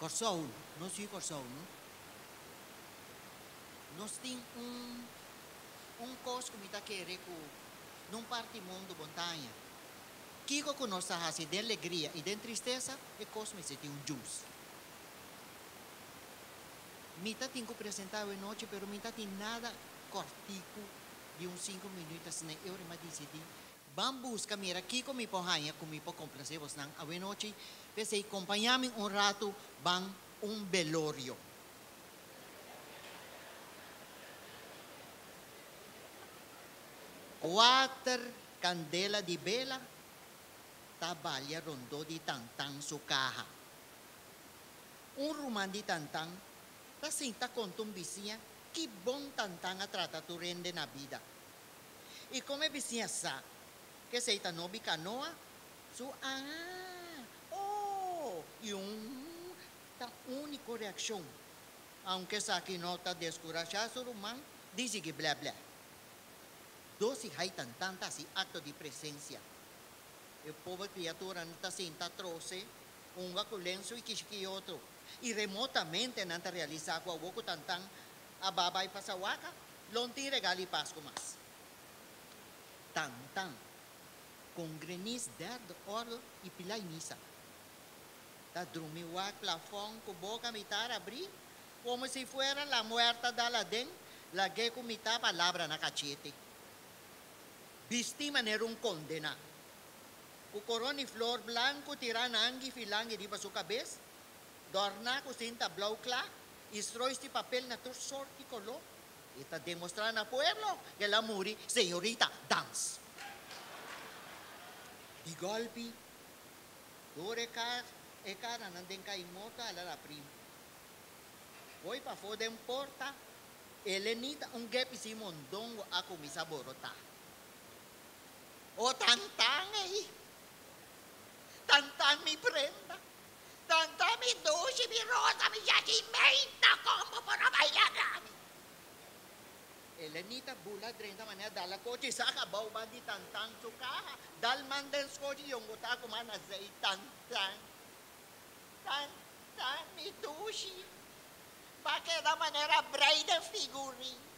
Corsaul, não sei Corsaul, não? Nós temos coisa que me está querendo num parte mundo montanha. Kiko que nós fazemos de alegria e de tristeza é coisa que tem juice. Me está tenho que apresentar hoje noite, pero me está tem nada cortico de 5 minutos na eu me decidi. Vamos buscar mira Kiko me porranha comigo para complacer vos não hoje noite. Pensei acompanhar-me rato van velório. Quatro candela de vela, trabalha rondou de tantang su caja. Ruman de tantang, ta sinta conta vizinha, que bom tantang a trata tu rende na vida. E como a vizinha sabe, que se ita nobi canoa, e ta única reação. Aunque sa que nota descurachar su ruman, diz que blá blá. Doce hay tanta si acto de presencia. El pobre criatura no está sin troce, un lenço y kishiki otro. Y remotamente no está realizado a woco tantan a baba y pasawaka, lonti regali pasco más. Tantan, con grenis derde oro y pilay misa. Ta drumiwak plafón con boca mitad abrir, como si fuera la muerta de Aladén, la que con mitad palabra na cachete. Bisti manera condena. O corona flor blanco tirana angui filangi di su cabeza. Dorna com cinta blau clar. Estrói este papel na tua sorte color. E está demonstrando ao pueblo que ela muri, senhorita, dance. De golpe, dore cara não tem caimota, ela era prima. Foi para fora da porta, Elenita gap si mondongo a comisa borota. O tantang tantang mi prenda, tantang mi doce, mi rosa, mi yacimenta, como para bailar. Elenita bula 30 manera dalla coche saca bauba di tantang su caja, dal manden scoci yung guta kumana say tantang, tantang mi doce, bakit na manera bride figurine.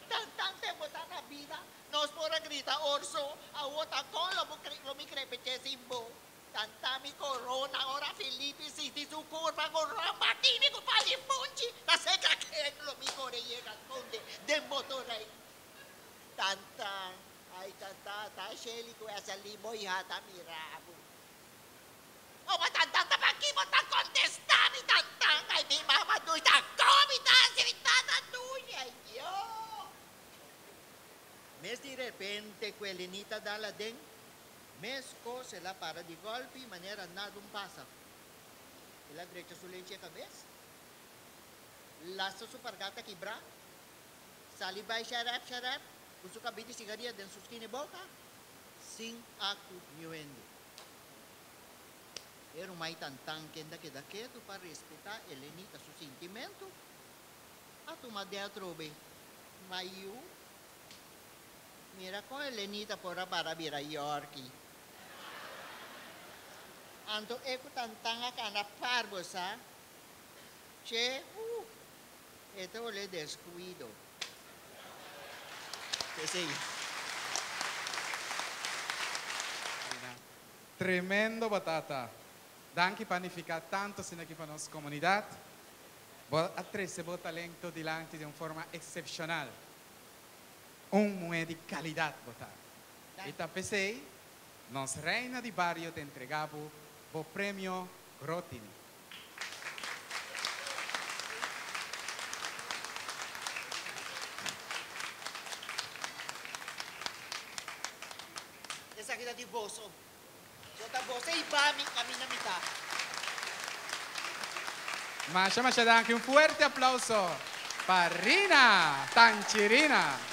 Tantang botar na vida, nos pora grita orso, awota con lo mi crepeche simbo. Tantami corona, ora Filippi City su curva con rambatini con pali punci, la seca che lo mi core llega conde del motore. Tantang, ay tantata, Shelly ko asa limo yata mirabu. O ma tantang tapaki mo ta contestami tantang, ay mi mama tu ta comita, sivitata tuya, yo. Mes di repente quelinita dalla den, mesco se la para di golpe manera nada pasa. E la derecha su leche cabeça. Laça su pargata quebrar. Sali vai xarap, uso cabide cigaria dentro sus skin boca. Sin acu niuendo. Era mai tantan kenda que daquedo para respeitar Elenita su sentimento. A tomar dentro bem. Maiu. Mira con Elenita por para vir a Yorkie. Anto eko tantanga kana parbo sa. Che, ito le descuido. Que sí. Tremendo batata. Danke panificar tanto sin aquí para nuestra comunidad. Atrese vos talento delante de una forma excepcional. Un mujer de calidad botar. Y tapesei, nos reina de barrio te entregamos el premio Grotini. Esa queda di boso. Sota boso e bami cammina mità. Ma llama anche un fuerte applauso para Rina Tanchirina.